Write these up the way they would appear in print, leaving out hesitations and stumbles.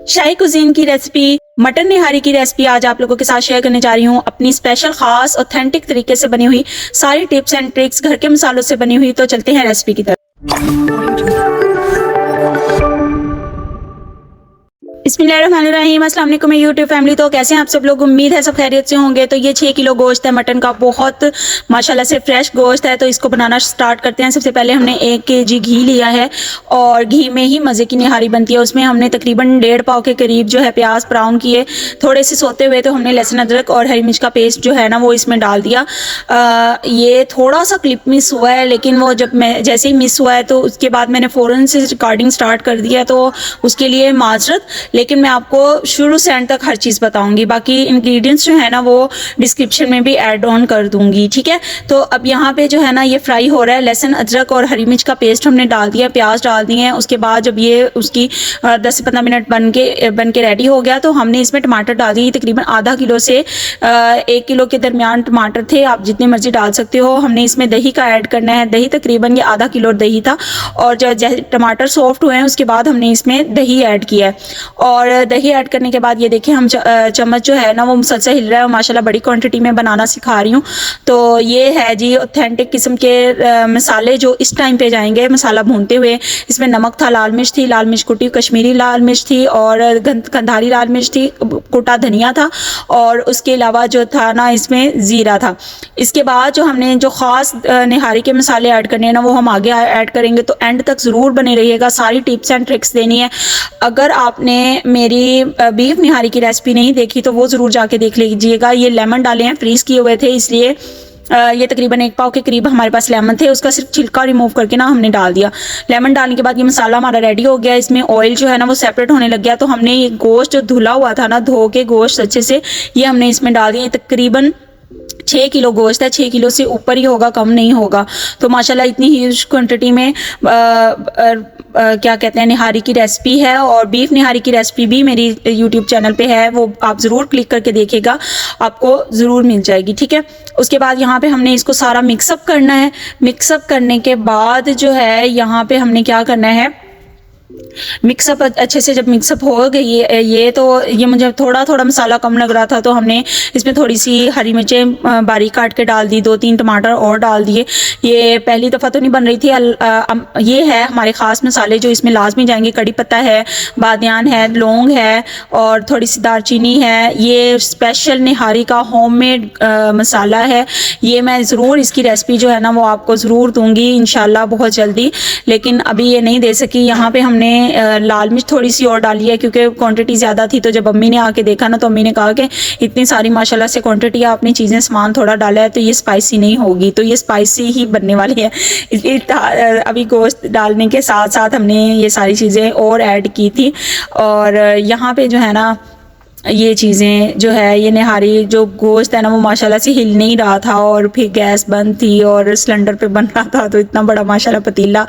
शाही cuisine की recipe mutton निहारी की recipe आज आप लोगों के साथ शेयर करने जा रही हूँ। अपनी स्पेशल खास ऑथेंटिक तरीके से बनी हुई सारी टिप्स एंड ट्रिक्स घर के मसालों से बनी हुई। तो चलते हैं रेसिपी की तरफ। बिस्मिल्लाहिर्रहमानिर्रहीम। अस्सलाम वालेकुम यूट्यूब फैमिली। तो कैसे हैं आप सब लोग? उम्मीद है सब खैरियत से होंगे। तो ये 6 किलो गोश्त है मटन का, बहुत माशाल्लाह से फ्रेश गोश्त है। तो इसको बनाना स्टार्ट करते हैं। सबसे पहले हमने 1 kg घी लिया है और घी में ही मज़े की निहारी बनती है। उसमें हमने तकरीबन 1.5 पाव के करीब जो है प्याज ब्राउन किए, थोड़े से सोते हुए। तो हमने लहसुन अदरक और हरी मिर्च का पेस्ट जो है ना वो इसमें डाल दिया। ये थोड़ा सा क्लिप मिस हुआ है, लेकिन वो जब मैं जैसे ही मिस हुआ है तो उसके बाद मैंने फ़ौरन से रिकॉर्डिंग स्टार्ट कर दिया, तो उसके लिए माजरत। लेकिन मैं आपको शुरू से एंड तक हर चीज़ बताऊंगी। बाकी इंग्रेडिएंट्स जो है ना वो डिस्क्रिप्शन में भी ऐड ऑन कर दूंगी, ठीक है। तो अब यहाँ पे जो है ना ये फ्राई हो रहा है। लहसुन अदरक और हरी मिर्च का पेस्ट हमने डाल दिया, प्याज डाल दिए हैं। उसके बाद जब ये उसकी 10 से 15 मिनट बन के रेडी हो गया तो हमने इसमें टमाटर डाल दिए। तकरीबन आधा किलो से 1 किलो के दरमियान टमाटर थे, आप जितने मर्जी डाल सकते हो। हमने इसमें दही का ऐड करना है। दही तकरीबन ये आधा किलो दही था और जैसे टमाटर सॉफ्ट हुए हैं उसके बाद हमने इसमें दही ऐड किया है। और दही ऐड करने के बाद ये देखिए हम चम्मच जो है ना वो मुसलसल हिल रहा है। माशाल्लाह बड़ी क्वांटिटी में बनाना सिखा रही हूँ। तो ये है जी ऑथेंटिक किस्म के मसाले जो इस टाइम पे जाएंगे मसाला भूनते हुए। इसमें नमक था, लाल मिर्च थी, लाल मिर्च कुटी, कश्मीरी लाल मिर्च थी और कंधारी लाल मिर्च थी, कुटा धनिया था और उसके अलावा जो था ना इसमें ज़ीरा था। इसके बाद जो हमने जो ख़ास निहारी के मसाले ऐड करने हैं ना वो हम आगे ऐड करेंगे। तो एंड तक ज़रूर बने रहिएगा, सारी टिप्स एंड ट्रिक्स देनी है। अगर आपने मेरी बीफ निहारी की रेसिपी नहीं देखी तो वो ज़रूर जाके देख लीजिएगा। ये लेमन डाले हैं, फ्रीज़ किए हुए थे, इसलिए ये तकरीबन 1 पाव के करीब हमारे पास लेमन थे। उसका सिर्फ छिलका रिमूव करके ना हमने डाल दिया। लेमन डालने के बाद ये मसाला हमारा रेडी हो गया। इसमें ऑयल जो है ना वो सेपरेट होने लग गया। तो हमने ये गोश्त जो धुला हुआ था ना, धो के गोश्त अच्छे से ये हमने इसमें डाल दिया। तकरीबन 6 किलो गोश्त है, 6 किलो से ऊपर ही होगा, कम नहीं होगा। तो माशाल्लाह इतनी ह्यूज क्वांटिटी में क्या कहते हैं निहारी की रेसिपी है। और बीफ निहारी की रेसिपी भी मेरी यूट्यूब चैनल पे है, वो आप ज़रूर क्लिक करके देखिएगा, आपको ज़रूर मिल जाएगी, ठीक है। उसके बाद यहाँ पे हमने इसको सारा मिक्सअप करना है। मिक्सअप करने के बाद जो है यहाँ पे हमने क्या करना है, मिक्सअप अच्छे से जब मिक्सअप हो गई ये तो ये मुझे थोड़ा थोड़ा मसाला कम लग रहा था तो हमने इसमें थोड़ी सी हरी मिर्चें बारीक काट के डाल दी, 2-3 टमाटर और डाल दिए। ये पहली दफ़ा तो नहीं बन रही थी। ये है हमारे ख़ास मसाले जो इसमें लाजमी जाएंगे। कड़ी पत्ता है, बादियान है, लौंग है और थोड़ी सी दालचीनी है। ये स्पेशल निहारी का होममेड मसाला है। ये मैं ज़रूर इसकी रेसिपी जो है ना वो आपको ज़रूर दूँगी इंशाल्लाह बहुत जल्दी, लेकिन अभी ये नहीं दे सकी। यहाँ पर हमने लाल मिर्च थोड़ी सी और डाली है क्योंकि क्वांटिटी ज़्यादा थी। तो जब अम्मी ने आके देखा ना तो अम्मी ने कहा कि इतनी सारी माशाल्लाह से क्वांटिटी है, आपने चीज़ें सामान थोड़ा डाला है तो ये स्पाइसी नहीं होगी। तो ये स्पाइसी ही बनने वाली है, इसलिए अभी गोश्त डालने के साथ साथ हमने ये सारी चीज़ें और ऐड की थी। और यहाँ पे जो है ना ये चीज़ें जो है ये निहारी जो गोश्त है ना वो माशाल्लाह से हिल नहीं रहा था और फिर गैस बंद थी और सिलेंडर पे बन रहा था। तो इतना बड़ा माशाल्लाह पतीला,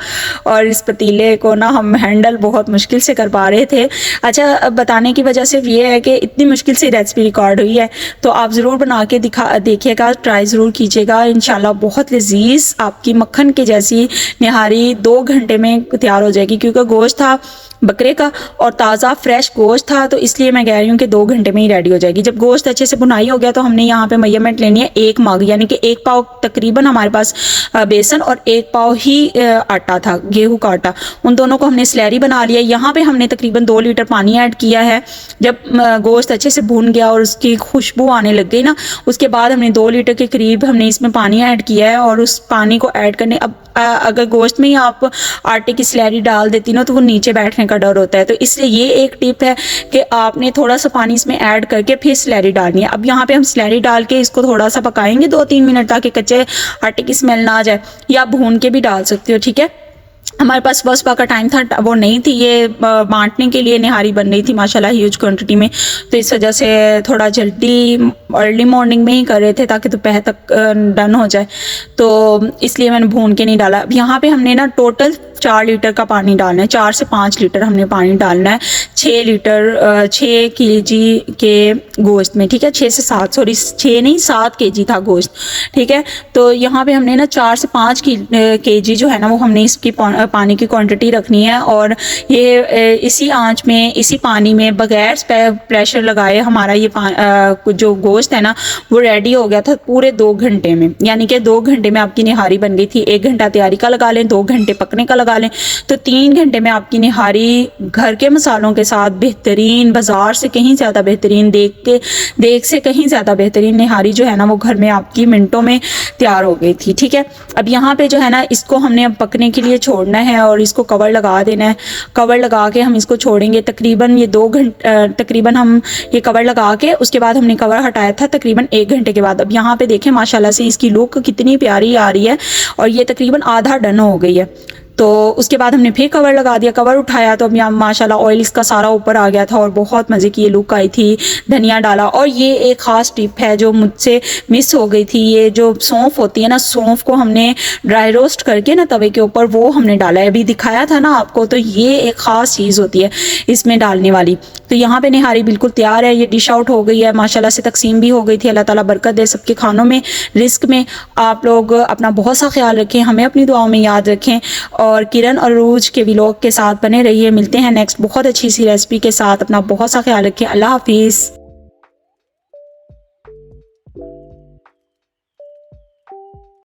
और इस पतीले को ना हम हैंडल बहुत मुश्किल से कर पा रहे थे। अच्छा, अब बताने की वजह सिर्फ ये है कि इतनी मुश्किल से रेसिपी रिकॉर्ड हुई है। तो आप ज़रूर बना के देखिएगा, ट्राई ज़रूर कीजिएगा। इंशाल्लाह बहुत लजीज आपकी मक्खन के जैसी निहारी 2 घंटे में तैयार हो जाएगी। क्योंकि गोश्त था बकरे का और ताज़ा फ्रेश गोश्त था, तो इसलिए मैं कह रही हूँ कि 2 घंटे में ही रेडी हो जाएगी। जब गोश्त अच्छे से बुनाई हो गया तो हमने यहाँ पे मेजरमेंट लेनी है 1 मग, यानी कि 1 पाव तकरीबन हमारे पास बेसन और 1 पाव ही आटा था, गेहूं का आटा। उन दोनों को हमने स्लैरी बना लिया। यहाँ पे हमने तकरीबन 2 लीटर पानी ऐड किया है। जब गोश्त अच्छे से भून गया और उसकी खुशबू आने लग गई ना, उसके बाद हमने 2 लीटर के करीब हमने इसमें पानी ऐड किया है। और उस पानी को ऐड करने, अब अगर गोश्त में ही आप आटे की स्लैरी डाल देती ना तो वो नीचे बैठने का डर होता है। तो इसलिए ये एक टिप है कि आपने थोड़ा सा पानी इसमें ऐड करके फिर स्लैरी डालनी है। अब यहाँ पे हम स्लैरी डाल के इसको थोड़ा सा पकाएंगे 2-3 मिनट ताकि कच्चे आटे की स्मेल ना आ जाए, या आप भून के भी डाल सकते हो, ठीक है। हमारे पास सुबह का टाइम था, वो नहीं थी। ये बांटने के लिए निहारी बन रही थी माशाल्लाह ह्यूज क्वांटिटी में, तो इस वजह से थोड़ा जल्दी अर्ली मॉर्निंग में ही कर रहे थे ताकि दोपहर तक डन हो जाए, तो इसलिए मैंने भून के नहीं डाला। अब यहाँ पे हमने ना टोटल 4 लीटर का पानी डालना है, 4 से 5 लीटर हमने पानी डालना है 6 केजी के गोश्त में, ठीक है। 6 से 7, सॉरी 6 नहीं 7 केजी था गोश्त, ठीक है। तो यहाँ पे हमने ना 4 से 5 केजी जो है ना वो हमने इसकी पानी की क्वांटिटी रखनी है, और ये इसी आंच में इसी पानी में बगैर प्रेशर लगाए हमारा ये जो गोश्त है ना वो रेडी हो गया था पूरे 2 घंटे में। यानी कि 2 घंटे में आपकी निहारी बन गई थी। 1 घंटा तैयारी का लगा लें, 2 घंटे पकने का लगा लें, तो 3 घंटे में आपकी निहारी घर के मसालों के साथ बेहतरीन, बाजार से कहीं ज़्यादा बेहतरीन, देख से कहीं ज़्यादा बेहतरीन निहारी जो है ना वो घर में आपकी मिनटों में तैयार हो गई थी, ठीक है। अब यहाँ पे जो है ना इसको हमने अब पकने के लिए छोड़ना है और इसको कवर लगा देना है। कवर लगा के हम इसको छोड़ेंगे तकरीबन ये 2 घंटे, तकरीबन हम ये कवर लगा के उसके बाद हमने कवर हटाया था तकरीबन 1 घंटे के बाद। अब यहाँ पे देखें माशाल्लाह से इसकी लुक कितनी प्यारी आ रही है, और ये तकरीबन आधा डन हो गई है। तो उसके बाद हमने फिर कवर लगा दिया, कवर उठाया तो अब यहाँ माशाल्लाह ऑयल इसका सारा ऊपर आ गया था और बहुत मज़े की ये लुक आई थी। धनिया डाला, और ये एक ख़ास टिप है जो मुझसे मिस हो गई थी, ये जो सौंफ होती है ना, सौंफ को हमने ड्राई रोस्ट करके ना तवे के ऊपर वो हमने डाला है, अभी दिखाया था ना आपको। तो ये एक ख़ास चीज़ होती है इसमें डालने वाली। तो यहाँ पे निहारी बिल्कुल तैयार है, ये डिश आउट हो गई है, माशाल्लाह से तकसीम भी हो गई थी। अल्लाह ताला बरकत दे सबके खानों में, रिस्क में। आप लोग अपना बहुत सा ख्याल रखें, हमें अपनी दुआओं में याद रखें, और किरण और रूज के व्लॉग के साथ बने रहिए। मिलते हैं नेक्स्ट बहुत अच्छी सी रेसिपी के साथ। अपना बहुत सा ख्याल रखें। अल्लाह हाफिज़।